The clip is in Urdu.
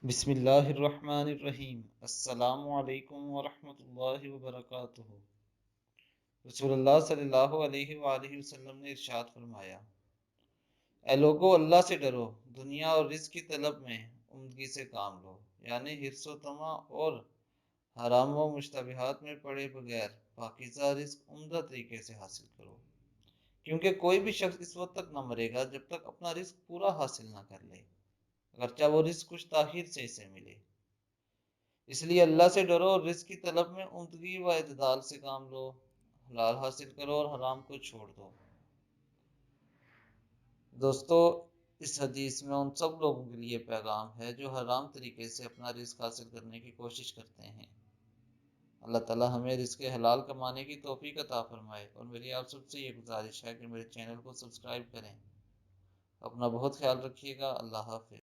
بسم اللہ الرحمن الرحیم۔ السلام علیکم ورحمۃ اللہ وبرکاتہ۔ رسول اللہ صلی اللہ علیہ وآلہ وسلم نے ارشاد فرمایا، اے لوگو اللہ سے ڈرو، دنیا اور رزق کی طلب میں عمدگی سے کام لو، یعنی حرص و طمع اور حرام و مشتبہات میں پڑے بغیر پاکیزہ رزق عمدہ طریقے سے حاصل کرو، کیونکہ کوئی بھی شخص اس وقت تک نہ مرے گا جب تک اپنا رزق پورا حاصل نہ کر لے، اگرچہ وہ رزق کچھ تاخیر سے اسے ملے۔ اس لیے اللہ سے ڈرو اور رزق کی طلب میں عمدگی و اعتدال سے کام لو، حلال حاصل کرو اور حرام کو چھوڑ دو۔ دوستو، اس حدیث میں ان سب لوگوں کے لیے پیغام ہے جو حرام طریقے سے اپنا رزق حاصل کرنے کی کوشش کرتے ہیں۔ اللہ تعالیٰ ہمیں رزق حلال کمانے کی توفیق عطا فرمائے، اور میری آپ سب سے یہ گزارش ہے کہ میرے چینل کو سبسکرائب کریں۔ اپنا بہت خیال رکھیے گا۔ اللہ حافظ۔